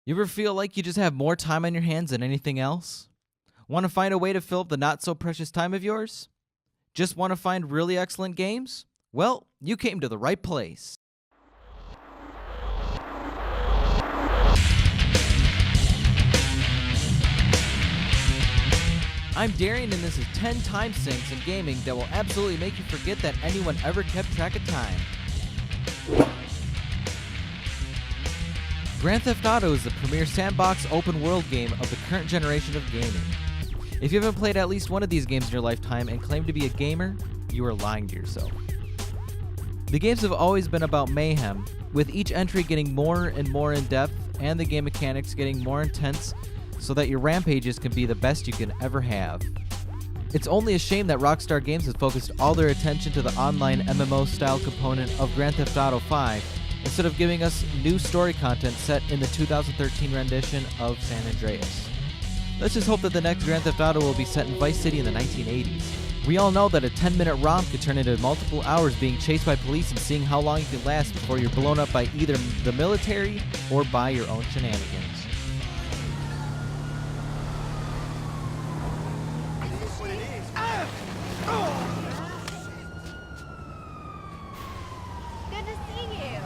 You ever feel like you just have more time on your hands than anything else? Want to find a way to fill up the not so precious time of yours? Just want to find really excellent games? Well, you came to the right place. I'm Darien, and this is 10 time sinks in gaming that will absolutely make you forget that anyone ever kept track of time. Grand Theft Auto is the premier sandbox open world game of the current generation of gaming. If you haven't played at least one of these games in your lifetime and claim to be a gamer, you are lying to yourself. The games have always been about mayhem, with each entry getting more and more in depth and the game mechanics getting more intense so that your rampages can be the best you can ever have. It's only a shame that Rockstar Games has focused all their attention to the online MMO-style component of Grand Theft Auto 5 instead of giving us new story content set in the 2013 rendition of San Andreas. Let's just hope that the next Grand Theft Auto will be set in Vice City in the 1980s. We all know that a 10-minute romp could turn into multiple hours being chased by police and seeing how long you can last before you're blown up by either the military or by your own shenanigans. Good to see you.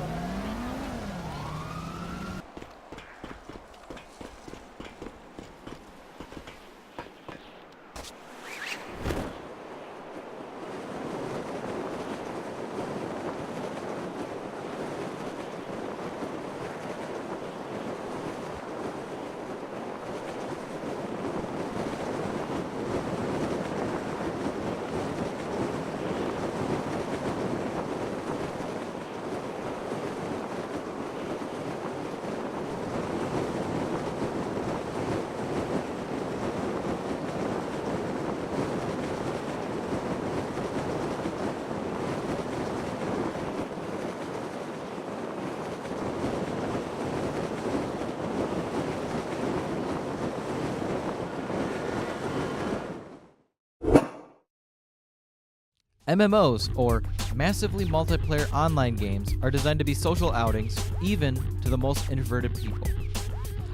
MMOs, or massively multiplayer online games, are designed to be social outings, even to the most introverted people.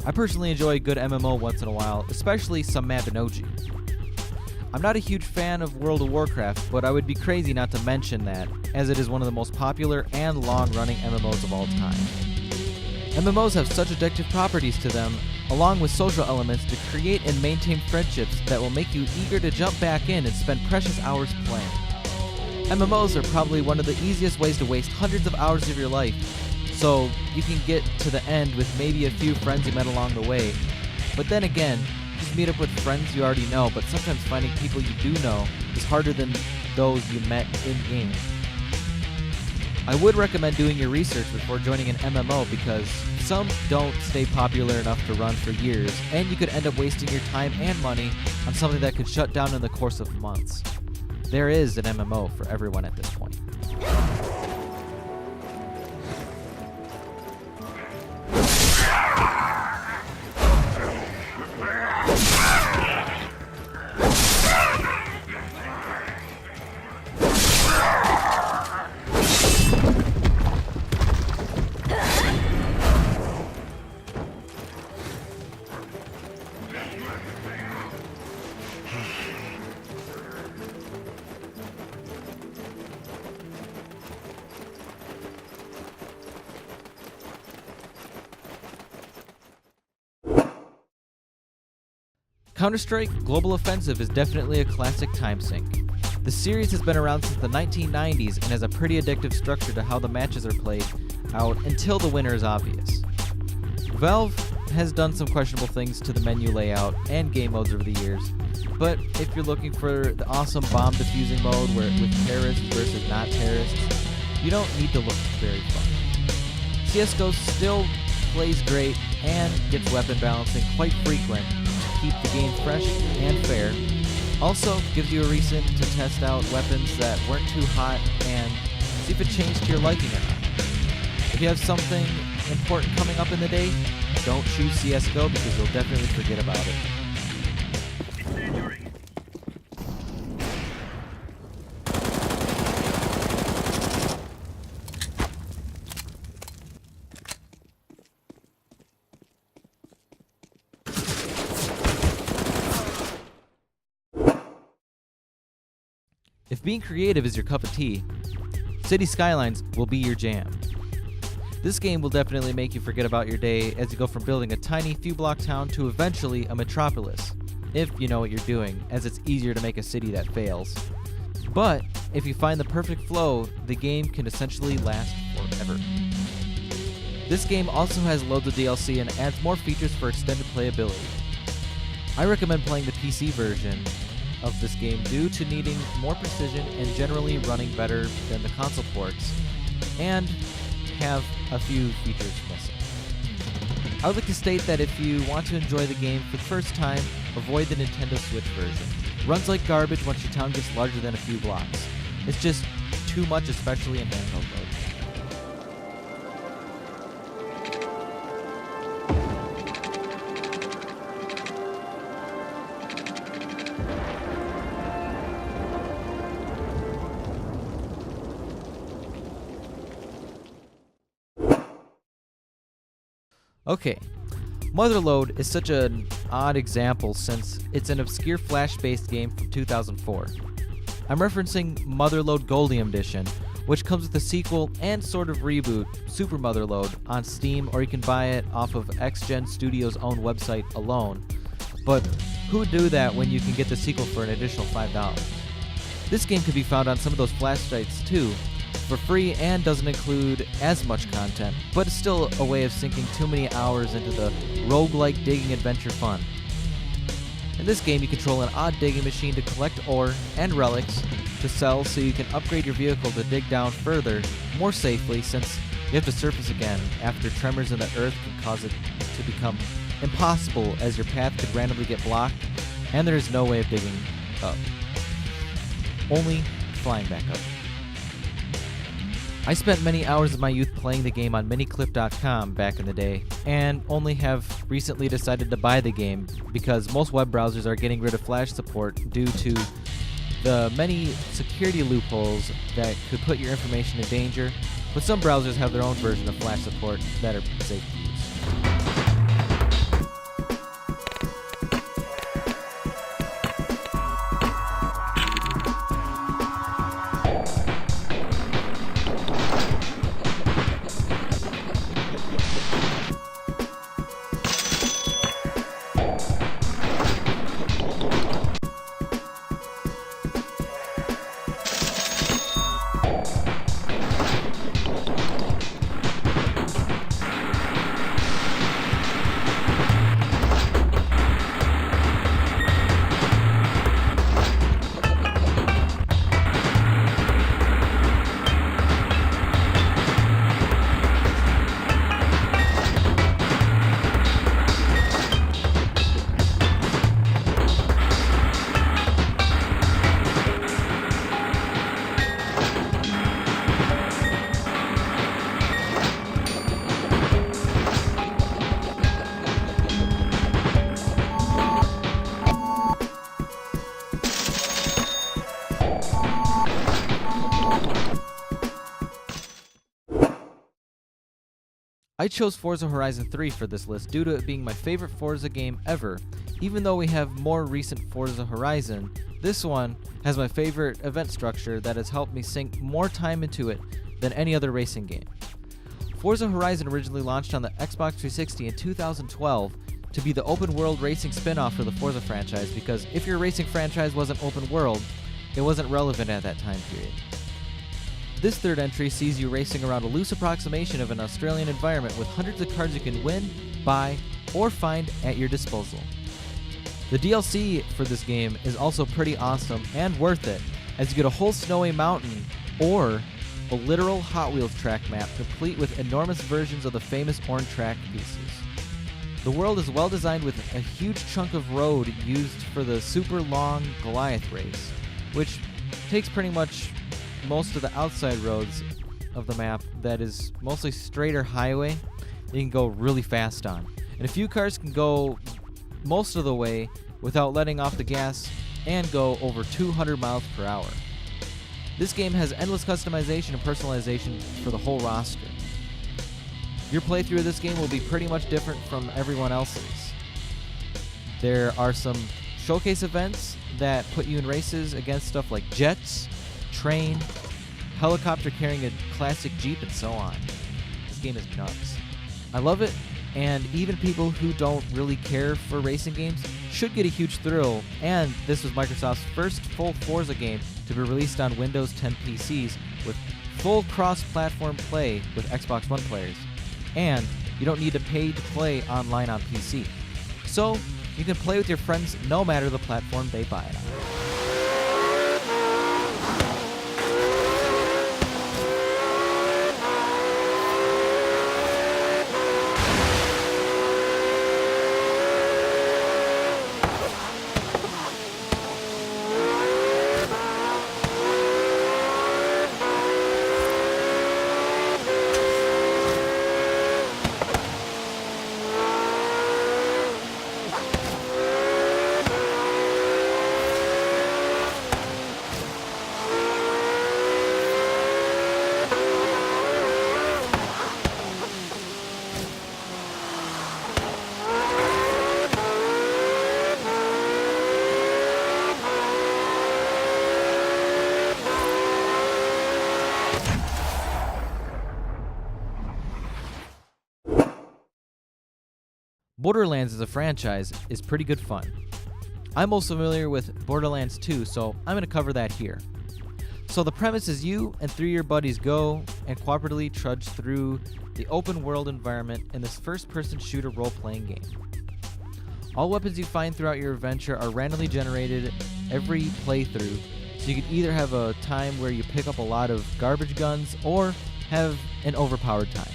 I personally enjoy a good MMO once in a while, especially some Mabinogi. I'm not a huge fan of World of Warcraft, but I would be crazy not to mention that, as it is one of the most popular and long-running MMOs of all time. MMOs have such addictive properties to them, along with social elements to create and maintain friendships that will make you eager to jump back in and spend precious hours playing. MMOs are probably one of the easiest ways to waste hundreds of hours of your life, so you can get to the end with maybe a few friends you met along the way. But then again, just meet up with friends you already know, but sometimes finding people you do know is harder than those you met in-game. I would recommend doing your research before joining an MMO because some don't stay popular enough to run for years, and you could end up wasting your time and money on something that could shut down in the course of months. There is an MMO for everyone at this point. Counter-Strike Global Offensive is definitely a classic time sink. The series has been around since the 1990s and has a pretty addictive structure to how the matches are played out until the winner is obvious. Valve has done some questionable things to the menu layout and game modes over the years, but if you're looking for the awesome bomb defusing mode with terrorists versus not terrorists, you don't need to look very far. CSGO still plays great and gets weapon balancing quite frequent, keep the game fresh and fair. Also gives you a reason to test out weapons that weren't too hot and see if it changed to your liking or not. If you have something important coming up in the day, don't choose CSGO because you'll definitely forget about it. If being creative is your cup of tea, City Skylines will be your jam. This game will definitely make you forget about your day as you go from building a tiny few block town to eventually a metropolis, if you know what you're doing, as it's easier to make a city that fails. But if you find the perfect flow, the game can essentially last forever. This game also has loads of DLC and adds more features for extended playability. I recommend playing the PC version of this game due to needing more precision and generally running better than the console ports, and have a few features missing. I would like to state that if you want to enjoy the game for the first time, avoid the Nintendo Switch version. Runs like garbage once your town gets larger than a few blocks. It's just too much, especially in handheld mode. Okay, Motherlode is such an odd example since it's an obscure Flash-based game from 2004. I'm referencing Motherlode Goldium Edition, which comes with a sequel and sort of reboot, Super Motherlode, on Steam, or you can buy it off of XGen Studios' own website alone. But who would do that when you can get the sequel for an additional $5? This game could be found on some of those Flash sites too, for free, and doesn't include as much content, but it's still a way of sinking too many hours into the roguelike digging adventure fun. In this game, you control an odd digging machine to collect ore and relics to sell so you can upgrade your vehicle to dig down further, more safely, since you have to surface again after tremors in the earth can cause it to become impossible as your path could randomly get blocked, and there is no way of digging up. Only flying back up. I spent many hours of my youth playing the game on miniclip.com back in the day, and only have recently decided to buy the game because most web browsers are getting rid of Flash support due to the many security loopholes that could put your information in danger, but some browsers have their own version of Flash support that are safe to use. I chose Forza Horizon 3 for this list due to it being my favorite Forza game ever. Even though we have more recent Forza Horizon, this one has my favorite event structure that has helped me sink more time into it than any other racing game. Forza Horizon originally launched on the Xbox 360 in 2012 to be the open world racing spin-off for the Forza franchise, because if your racing franchise wasn't open world, it wasn't relevant at that time period. This third entry sees you racing around a loose approximation of an Australian environment with hundreds of cars you can win, buy, or find at your disposal. The DLC for this game is also pretty awesome and worth it, as you get a whole snowy mountain or a literal Hot Wheels track map complete with enormous versions of the famous orange track pieces. The world is well designed with a huge chunk of road used for the super long Goliath race, which takes pretty much most of the outside roads of the map that is mostly straighter highway you can go really fast on. And a few cars can go most of the way without letting off the gas and go over 200 miles per hour. This game has endless customization and personalization for the whole roster. Your playthrough of this game will be pretty much different from everyone else's. There are some showcase events that put you in races against stuff like jets, train, helicopter carrying a classic Jeep, and so on. This game is nuts. I love it, and even people who don't really care for racing games should get a huge thrill, and this was Microsoft's first full Forza game to be released on Windows 10 PCs with full cross-platform play with Xbox One players. And you don't need to pay to play online on PC. So, you can play with your friends no matter the platform they buy it on. Borderlands as a franchise is pretty good fun. I'm most familiar with Borderlands 2, so I'm going to cover that here. So the premise is you and 3 of your buddies go and cooperatively trudge through the open world environment in this first-person shooter role-playing game. All weapons you find throughout your adventure are randomly generated every playthrough, so you can either have a time where you pick up a lot of garbage guns or have an overpowered time.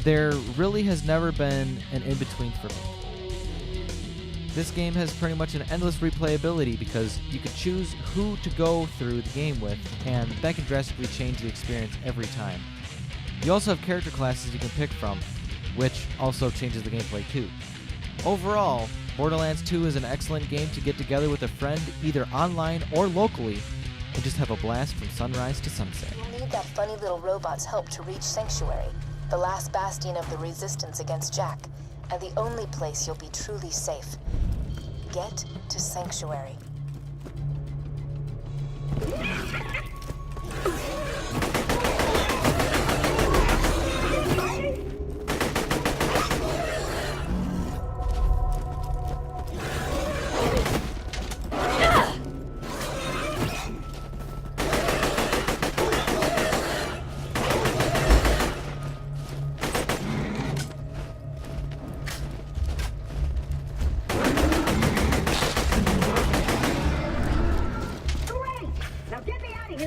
There really has never been an in-between for me. This game has pretty much an endless replayability because you can choose who to go through the game with, and that can drastically change the experience every time. You also have character classes you can pick from, which also changes the gameplay too. Overall, Borderlands 2 is an excellent game to get together with a friend either online or locally and just have a blast from sunrise to sunset. You'll need that funny little robot's help to reach Sanctuary, the last bastion of the resistance against Jack, and the only place you'll be truly safe. Get to Sanctuary.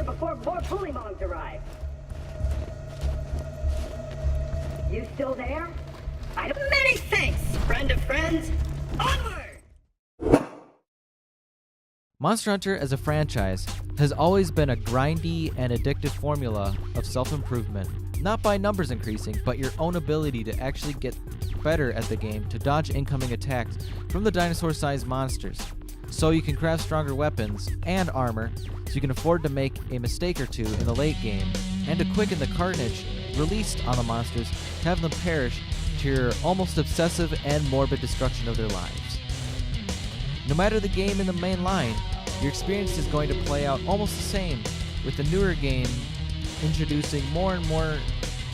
Before more bullymongs arrive. You still there? Many thanks, friend of friends. Onward! Monster Hunter as a franchise has always been a grindy and addictive formula of self-improvement, not by numbers increasing, but your own ability to actually get better at the game to dodge incoming attacks from the dinosaur-sized monsters, so you can craft stronger weapons and armor, so you can afford to make a mistake or two in the late game, and to quicken the carnage released on the monsters to have them perish to your almost obsessive and morbid destruction of their lives. No matter the game in the main line, your experience is going to play out almost the same, with the newer game introducing more and more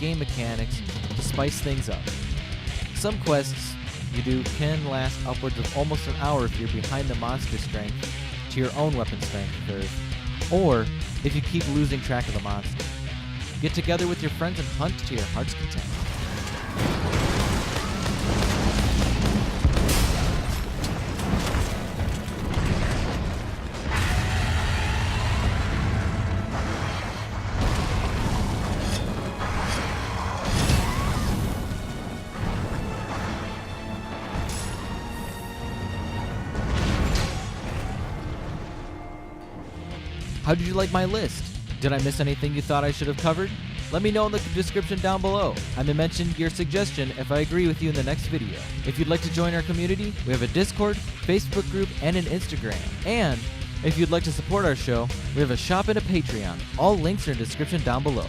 game mechanics to spice things up. Some quests you do can last upwards of almost an hour if you're behind the monster strength to your own weapon strength curve, or if you keep losing track of the monster. Get together with your friends and hunt to your heart's content. How did you like my list? Did I miss anything you thought I should have covered? Let me know in the description down below. I may mention your suggestion if I agree with you in the next video. If you'd like to join our community, we have a Discord, Facebook group, and an Instagram. And if you'd like to support our show, we have a shop and a Patreon. All links are in the description down below.